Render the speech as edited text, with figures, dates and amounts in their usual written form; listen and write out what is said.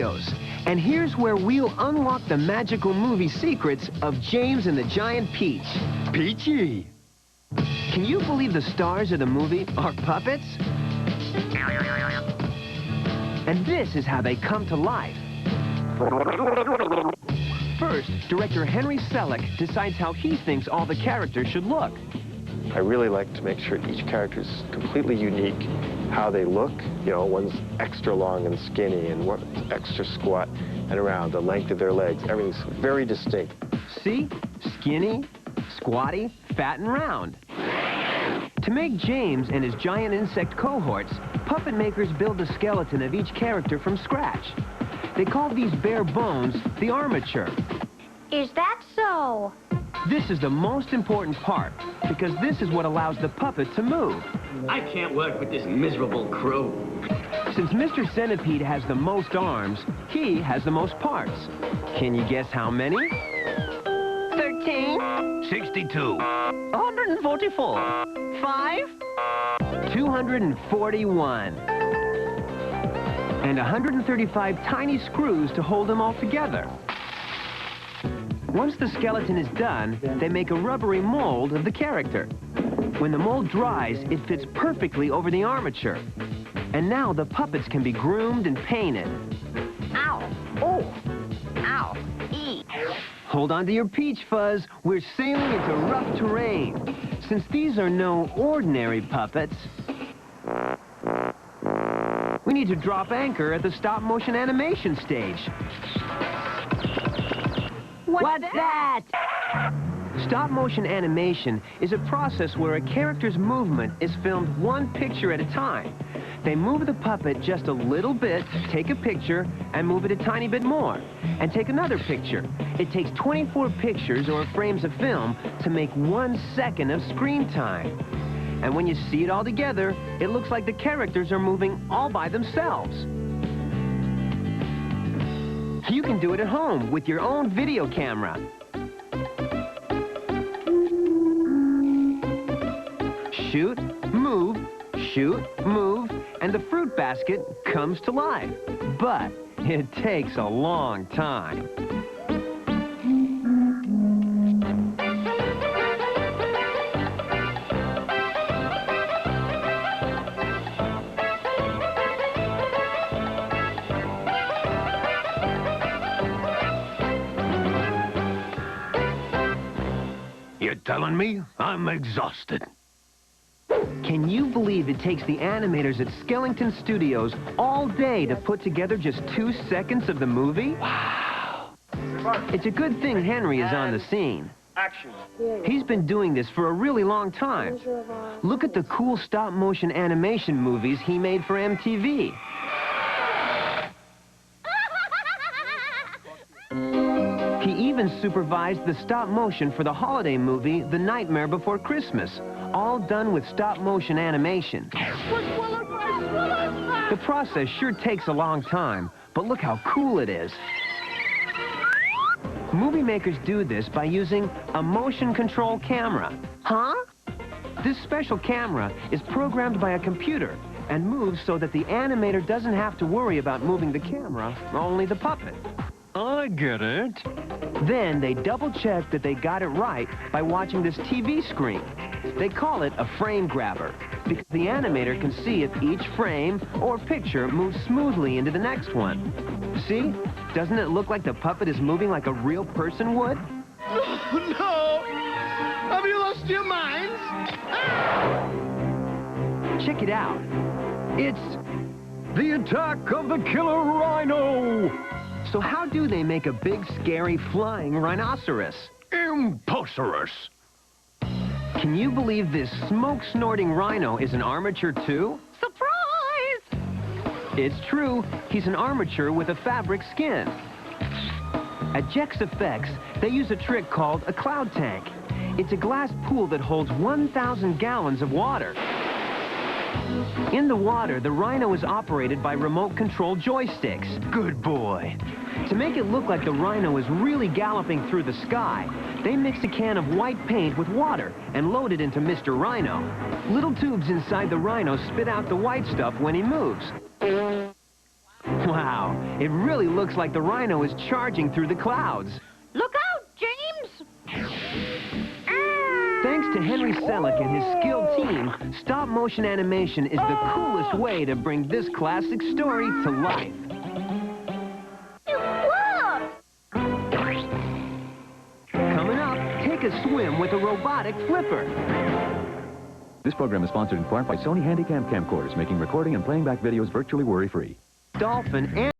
And here's where we'll unlock the magical movie secrets of James and the Giant Peach. Peachy! Can you believe the stars of the movie are puppets? And this is how they come to life. First, director Henry Selick decides how he thinks all the characters should look. I really like to make sure each character is completely unique. How they look, you know, one's extra long and skinny, and one's extra squat and round, the length of their legs, everything's very distinct. See? Skinny, squatty, fat, and round. To make James and his giant insect cohorts, puppet makers build the skeleton of each character from scratch. They call these bare bones the armature. Is that so? This is the most important part, because this is what allows the puppet to move. I can't work with this miserable crew. Since Mr. Centipede has the most arms, he has the most parts. Can you guess how many? 13. 62. 144. 5. 241. And 135 tiny screws to hold them all together. Once the skeleton is done, they make a rubbery mold of the character. When the mold dries, it fits perfectly over the armature. And now the puppets can be groomed and painted. Ow. Oh. Ow. E. Hold on to your peach fuzz. We're sailing into rough terrain. Since these are no ordinary puppets, we need to drop anchor at the stop-motion animation stage. What's that? Stop-motion animation is a process where a character's movement is filmed one picture at a time. They move the puppet just a little bit, take a picture, and move it a tiny bit more, and take another picture. It takes 24 pictures or frames of film to make 1 second of screen time. And when you see it all together, it looks like the characters are moving all by themselves. You can do it at home with your own video camera. Shoot, move, and the fruit basket comes to life. But it takes a long time. You're telling me I'm exhausted. Can you believe it takes the animators at Skellington Studios all day to put together just 2 seconds of the movie? Wow. It's a good thing Henry is on the scene. Action. He's been doing this for a really long time. Look at the cool stop-motion animation movies he made for MTV. He even supervised the stop-motion for the holiday movie, The Nightmare Before Christmas, all done with stop-motion animation. The process sure takes a long time, but look how cool it is. Movie makers do this by using a motion control camera. Huh? This special camera is programmed by a computer and moves so that the animator doesn't have to worry about moving the camera, only the puppet. I get it. Then they double-check that they got it right by watching this TV screen. They call it a frame grabber because the animator can see if each frame or picture moves smoothly into the next one. See? Doesn't it look like the puppet is moving like a real person would? No! Have you lost your minds? Check it out. It's The Attack of the Killer Rhino! So how do they make a big, scary, flying rhinoceros? Imposterous! Can you believe this smoke-snorting rhino is an armature, too? Surprise! It's true. He's an armature with a fabric skin. At Jex Effects, they use a trick called a cloud tank. It's a glass pool that holds 1,000 gallons of water. In the water, the rhino is operated by remote-control joysticks. Good boy. To make it look like the rhino is really galloping through the sky, they mix a can of white paint with water and load it into Mr. Rhino. Little tubes inside the rhino spit out the white stuff when he moves. Wow, it really looks like the rhino is charging through the clouds. Look out, James! Thanks to Henry Selick and his skilled team, stop-motion animation is the coolest way to bring this classic story to life. Coming up, take a swim with a robotic flipper. This program is sponsored in part by Sony Handycam camcorders, making recording and playing back videos virtually worry-free. Dolphin and